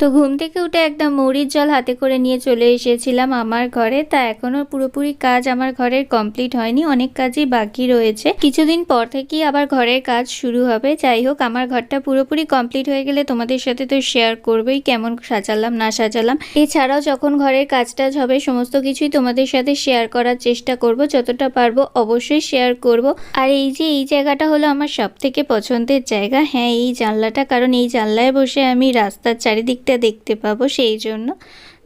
তো ঘুম থেকে উঠে একদম মৌরির জল হাতে করে নিয়ে চলে এসেছিলাম আমার ঘরে। তা এখনো পুরোপুরি কাজ আমার ঘরের কমপ্লিট হয়নি, অনেক কাজই বাকি রয়েছে। কিছুদিন পর থেকেই আবার ঘরের কাজ শুরু হবে। যাই হোক, আমার ঘরটা পুরোপুরি কমপ্লিট হয়ে গেলে তোমাদের সাথে তো শেয়ার করবোই কেমন সাজালাম না সাজালাম। এছাড়াও যখন ঘরের কাজ টাজ হবে সমস্ত কিছুই তোমাদের সাথে শেয়ার করার চেষ্টা করব, যতটা পারবো অবশ্যই শেয়ার করব। আর এই যে এই জায়গাটা হলো আমার সব থেকে পছন্দের জায়গা, হ্যাঁ এই জানলাটা, কারণ এই জানলায় বসে আমি রাস্তার চারিদিকটা দেখতে পাবো সেই জন্য।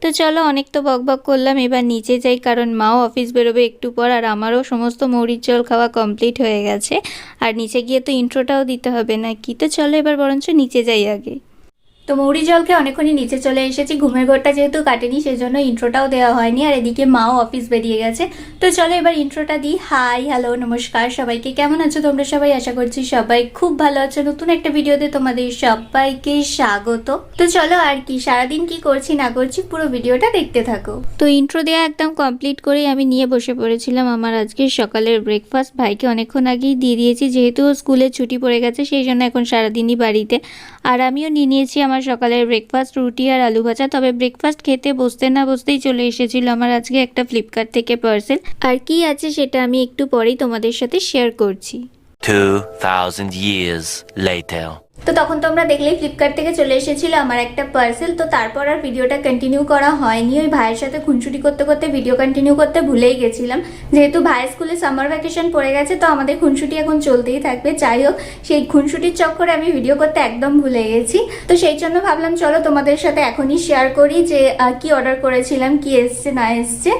তো চলো, অনেক তো বকবক করলাম, এবার নিচে যাই, কারণ মাও অফিস বেরোবে একটু পর, আর আমারও সমস্ত মৌরির জল খাওয়া কমপ্লিট হয়ে গেছে। আর নিচে গিয়ে তো ইন্ট্রোটাও দিতে হবে নাকি, তো চলো এবার বরঞ্চ নিচে যাই আগে। তো মৌরি জলকে অনেকক্ষণই নিচে চলে এসেছি, ঘুমের ঘরটা যেহেতু কাটেনি সেজন্য ইন্ট্রোটাও দেওয়া হয়নি, আর এদিকে মাও অফিস বেরিয়ে গেছে। তো চলো এবার ইন্ট্রোটা দিই। হাই হ্যালো নমস্কার সবাইকে, কেমন আছো তোমরা সবাই? আশা করছি সবাই খুব ভালো আছো। নতুন একটা ভিডিওতে তোমাদের সবাইকে স্বাগত। তো চলো, আর কি সারাদিন কি করছি না করছি পুরো ভিডিওটা দেখতে থাকো। তো ইন্ট্রো দেওয়া একদম কমপ্লিট করেই আমি নিয়ে বসে পড়েছিলাম আমার আজকে সকালের ব্রেকফাস্ট। ভাইকে অনেকক্ষণ আগেই দিয়ে দিয়েছি, যেহেতু স্কুলে ছুটি পড়ে গেছে সেই জন্য এখন সারাদিনই বাড়িতে। আর আমিও নিয়ে নিয়েছি আমার সকালের ব্রেকফাস্ট, রুটি আর আলু ভাজা। তবে ব্রেকফাস্ট খেতে বসতে না বসতেই চলে এসেছিল আমার আজকে একটা ফ্লিপকার্ট থেকে পার্সেল। আর কি আছে সেটা আমি একটু পরেই তোমাদের সাথে শেয়ার করছি। 2000 years later. তো তখন তোমরা দেখলেই ফ্লিপকার্ট থেকে চলে এসেছিল আমার একটা পার্সেল। তো তারপর আর ভিডিওটা কন্টিনিউ করা হয়নি, ওই ভাইয়ের সাথে খুনসুটি করতে করতে ভিডিও কন্টিনিউ করতে ভুলেই গেছিলাম। যেহেতু ভাইয়ের স্কুলে সামার ভ্যাকেশন পড়ে গেছে তো আমাদের খুনসুটি এখন চলতেই থাকবে। যাই হোক, সেই খুনসুটির চক্করে আমি ভিডিও করতে একদম ভুলে গেছি। তো সেই জন্য ভাবলাম চলো তোমাদের সাথে এখনই শেয়ার করি যে কি অর্ডার করেছিলাম, কি এসছে না এসছে।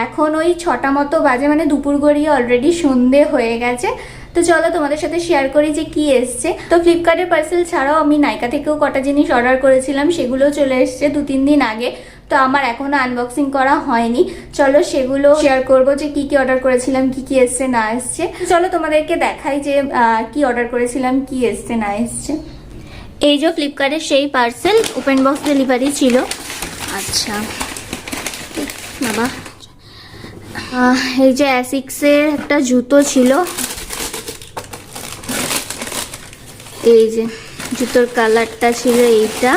এখন ওই 6টা মতো বাজে, মানে দুপুর গড়িয়ে অলরেডি সন্ধে হয়ে গেছে। তো চলো তোমাদের সাথে শেয়ার করি যে কি এসছে। তো ফ্লিপকার্টের পার্সেল ছাড়াও আমি নাইকা থেকেও কটা জিনিস অর্ডার করেছিলাম, সেগুলো চলে এসছে 2-3 দিন আগে। তো আমার এখনো আনবক্সিং করা হয়নি, চলো সেগুলো শেয়ার করবো যে কি কি অর্ডার করেছিলাম, কি কি এসছে না এসছে। চলো তোমাদেরকে দেখাই যে কি অর্ডার করেছিলাম, কি এসছে না এসছে। এই যে ফ্লিপকার্টের সেই পার্সেল, ওপেন বক্স ডেলিভারি ছিল। আচ্ছা বাবা, এই যে অ্যাসিক্সের একটা জুতো ছিল, এই যে জুতোর কালারটা ছিল এইটা,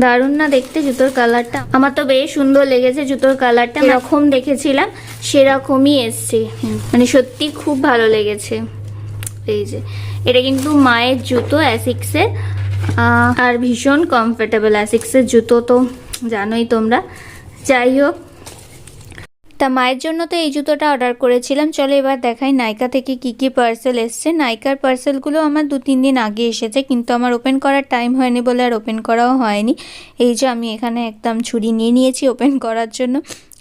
দারুণ না দেখতে জুতোর কালারটা? আমার তো বেশ সুন্দর লেগেছে জুতোর কালারটা, এরকম দেখেছিলাম সেরকমই এসছে, মানে সত্যি খুব ভালো লেগেছে। এই যে এটা কিন্তু মায়ের জুতো অ্যাসিক্সের, আর ভীষণ কমফোর্টেবল। অ্যাসিক্সের জুতো তো জানোই তোমরা। যাই হোক, তা মায়ের জন্য তো এই জুতোটা অর্ডার করেছিলাম। চলো এবার দেখাই নাইকা থেকে কি কি পার্সেল এসছে। নাইকার পার্সেলগুলো আমার 2-3 দিন আগে এসেছে, কিন্তু আমার ওপেন করার টাইম হয়নি বলে আর ওপেন করাও হয়নি। এই যে আমি এখানে একদম ছুরি নিয়ে নিয়েছি ওপেন করার জন্য।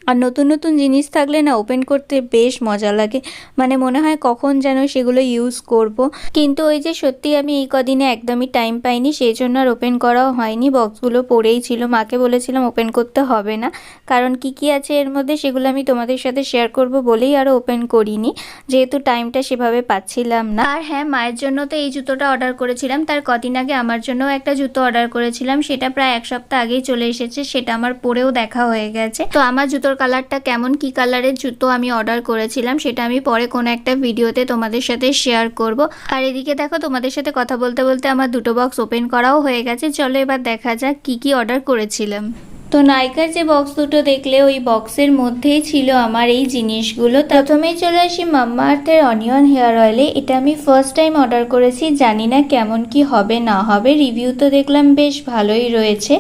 আর নতুন নতুন জিনিস থাকলে না ওপেন করতে বেশ মজা লাগে, মানে মনে হয় কখন যেন সেগুলো ইউজ করব। কিন্তু ওই যে সত্যি আমি এই কদিনে একদমই টাইম পাইনি, সেই জন্য আর ওপেন করাও হয়নি। বক্সগুলো পড়েই ছিল, মাকে বলেছিলাম ওপেন করতে হবে না, কারণ কি কি আছে এর মধ্যে সেগুলো আমি তোমাদের সাথে শেয়ার করব বলেই আরও ওপেন করিনি, যেহেতু টাইমটা সেভাবে পাচ্ছিলাম না। আর হ্যাঁ, মায়ের জন্য তো এই জুতোটা অর্ডার করেছিলাম, তার কদিন আগে আমার জন্যও একটা জুতো অর্ডার করেছিলাম, সেটা প্রায় 1 সপ্তাহ আগেই চলে এসেছে। সেটা আমার পরেও দেখা হয়ে গেছে। তো আমার জুতোর কালারটা কেমন, কি কালারের জুতো আমি অর্ডার করেছিলাম সেটা আমি পরে কোনো একটা ভিডিওতে তোমাদের সাথে শেয়ার করব। আর এদিকে দেখো, তোমাদের সাথে কথা বলতে বলতে আমার 2টো বক্স ওপেন করাও হয়ে গেছে। চলো এবার দেখা যাক কি কি অর্ডার করেছিলাম। তো নাইকার যে বক্স দুটো দেখলে, ওই বক্সের মধ্যেই ছিল আমার এই জিনিসগুলো। প্রথমেই চলে আসি মাম্মা আর্থের অনিয়ন হেয়ার অয়েলে। এটা আমি ফার্স্ট টাইম অর্ডার করেছি, জানি না কেমন কি হবে না হবে। রিভিউ তো দেখলাম বেশ ভালোই রয়েছে,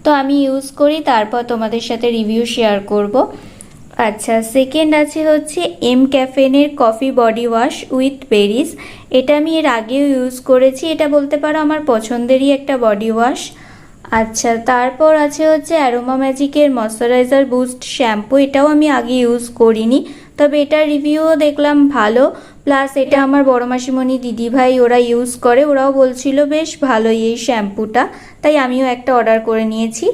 তো আমি ইউজ করি, তারপর তোমাদের সাথে রিভিউ শেয়ার করব। আচ্ছা, সেকেন্ড আছে হচ্ছে এম ক্যাফেনের coffee body wash with berries. এটা আমি এর আগেও ইউজ করেছি, এটা বলতে পারো আমার পছন্দেরই একটা বডি ওয়াশ। আচ্ছা, তারপর আছে হচ্ছে অ্যারোমা ম্যাজিকের ময়শ্চারাইজার বুস্ট শ্যাম্পু। এটাও আমি আগে ইউজ করিনি, তবে এটার রিভিউও দেখলাম ভালো। প্লাস এটা আমার বড় মাসিমণি দিদিভাই ওরা ইউজ করে, ওরাও বলছিল বেশ ভালোই এই শ্যাম্পুটা, তাই আমিও একটা অর্ডার করে নিয়েছি।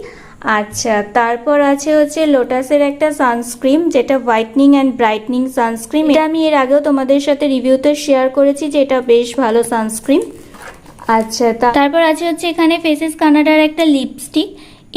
আচ্ছা, তারপর আছে হচ্ছে লোটাসের একটা সানস্ক্রিন, যেটা হোয়াইটনিং অ্যান্ড ব্রাইটনিং সানস্ক্রিন। এটা আমি এর আগেও তোমাদের সাথে রিভিউতে শেয়ার করেছি যে এটা বেশ ভালো সানস্ক্রিন। আচ্ছা, তারপর আছে হচ্ছে এখানে ফেসেস কানাডার একটা লিপস্টিক,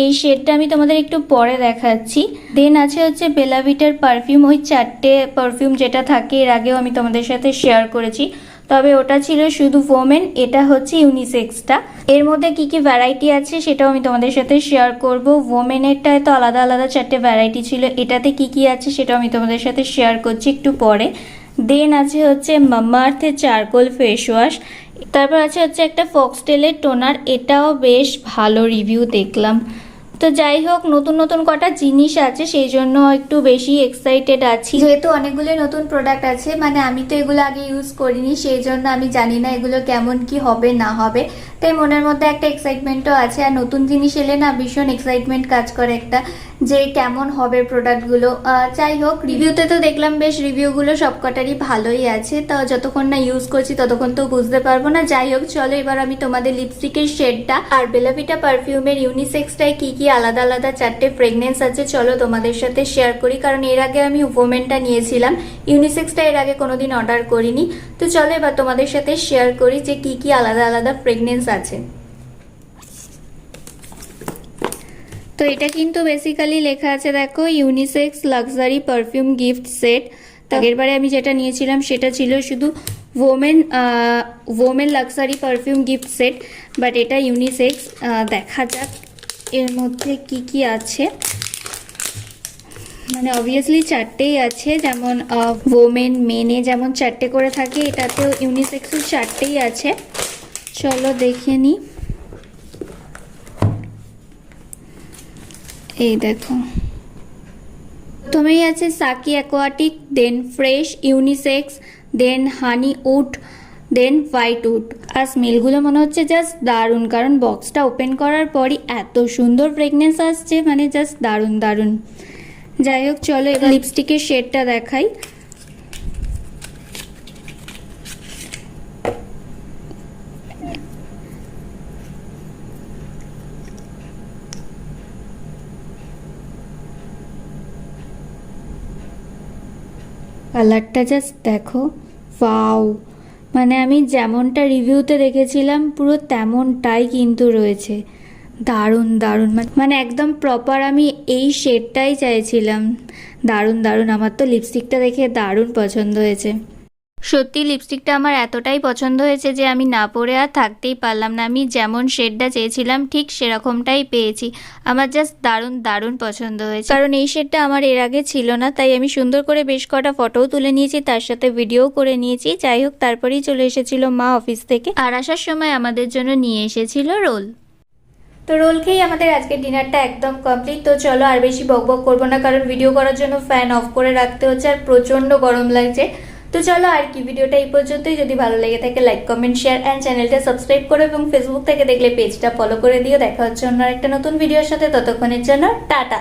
এই শেডটা আমি তোমাদের একটু পরে দেখাচ্ছি। দেন আছে হচ্ছে বেলা ভিটার পারফিউম, ওই 4টে পারফিউম যেটা থাকে, এর আগেও আমি তোমাদের সাথে শেয়ার করেছি। তবে ওটা ছিল শুধু ওমেন, এটা হচ্ছে ইউনিসেক্সটা। এর মধ্যে কি কি ভ্যারাইটি আছে সেটাও আমি তোমাদের সাথে শেয়ার করব। ওমেনেরটায় তো আলাদা আলাদা 4টে ভ্যারাইটি ছিল, এটাতে কি কি আছে সেটাও আমি তোমাদের সাথে শেয়ার করছি একটু পরে। দেন আছে হচ্ছে মামাআর্থের চারকোল ফেস ওয়াশ, তারপর আছে হচ্ছে একটা ফক্সটেলের টোনার, এটাও বেশ ভালো রিভিউ দেখলাম। তো যাই হোক, নতুন নতুন কটা জিনিস আছে সেই জন্য একটু বেশি এক্সাইটেড আছি, যেহেতু অনেকগুলো নতুন প্রোডাক্ট আছে। মানে আমি তো এগুলো আগে ইউজ করিনি, সেই জন্য আমি জানি না এগুলো কেমন কি হবে না হবে, তাই মনের মধ্যে একটা এক্সাইটমেন্টও আছে। আর নতুন জিনিস এলে না ভীষণ এক্সাইটমেন্ট কাজ করে একটা, যে কেমন হবে প্রোডাক্টগুলো। যাই হোক, রিভিউতে তো দেখলাম বেশ রিভিউগুলো সবকটারই ভালোই আছে, তো যতক্ষণ না ইউজ করছি ততক্ষণ তো বুঝতে পারবো না। যাই হোক, চলো এবার আমি তোমাদের লিপস্টিকের শেডটা আর বেলা ভিটা পারফিউমের ইউনিসেক্সটায় কি কি আলাদা আলাদা 4টে ফ্রেগনেন্স আছে চলো তোমাদের সাথে শেয়ার করি। কারণ এর আগে আমি ওমেনটা নিয়েছিলাম, ইউনিসেক্সটা এর আগে কোনোদিন অর্ডার করিনি। তো চলো এবার তোমাদের সাথে শেয়ার করি যে কি কি আলাদা আলাদা ফ্রেগনেন্স আছে। তো এটা কিন্তু বেসিক্যালি লেখা আছে দেখো, unisex luxury perfume gift set. আগেরবারে আমি যেটা নিয়েছিলাম সেটা ছিল শুধু women luxury perfume gift set, but এটা ইউনিসেক্স। দেখা যাক এর মধ্যে কি কি আছে। মানে অবভিয়াসলি 4টেই আছে, যেমন ওমেন মেনে যেমন 4টে করে থাকে, এটাতেও ইউনিসেক্সের 4টেই আছে। চলো দেখে নিই। এই দেখো, প্রথমেই আছে সাকি aquatic, then fresh, unisex, then honey wood, then white wood. আর স্মেলগুলো মনে হচ্ছে জাস্ট দারুণ, কারণ বক্সটা ওপেন করার পরই এত সুন্দর ফ্রেগনেন্স আসছে, মানে জাস্ট দারুণ দারুণ। যাই হোক, চলো এবার লিপস্টিকের শেডটা দেখাই। কালারটা জাস্ট দেখো, ওয়াও! মানে আমি যেমনটা রিভিউতে দেখেছিলাম পুরো তেমনটাই কিন্তু রয়েছে। দারুণ দারুণ, মানে একদম প্রপার আমি এই শেডটাই চাইছিলাম। দারুণ দারুণ, আমার তো লিপস্টিকটা দেখে দারুণ পছন্দ হয়েছে। সত্যি লিপস্টিকটা আমার এতটাই পছন্দ হয়েছে যে আমি না পরে আর থাকতেই পারলাম না। আমি যেমন শেডটা চেয়েছিলাম ঠিক সেরকমটাই পেয়েছি। আমার জাস্ট দারুণ দারুণ পছন্দ হয়েছে, কারণ এই শেডটা আমার এর আগে ছিল না, তাই আমি সুন্দর করে বেশ কটা ফটোও তুলে নিয়েছি, তার সাথে ভিডিও করে নিয়েছি। যাই হোক, তারপরেই চলে এসেছিল মা অফিস থেকে, আর আসার সময় আমাদের জন্য নিয়ে এসেছিল রোল। তো রোল খেয়েই আমাদের আজকের ডিনারটা একদম কমপ্লিট। তো চলো আর বেশি বকবক করবো না, কারণ ভিডিও করার জন্য ফ্যান অফ করে রাখতে হচ্ছে আর প্রচন্ড গরম লাগছে। তো চলো আর কি, ভিডিওটা এই পর্যন্তই। যদি ভালো লেগে থাকে লাইক কমেন্ট শেয়ার অ্যান্ড চ্যানেলটা সাবস্ক্রাইব করো, এবং ফেসবুক থেকে দেখলে পেজটা ফলো করে দিও। দেখা হচ্ছে অন্য একটা নতুন ভিডিওর সাথে, ততক্ষণের জন্য টাটা।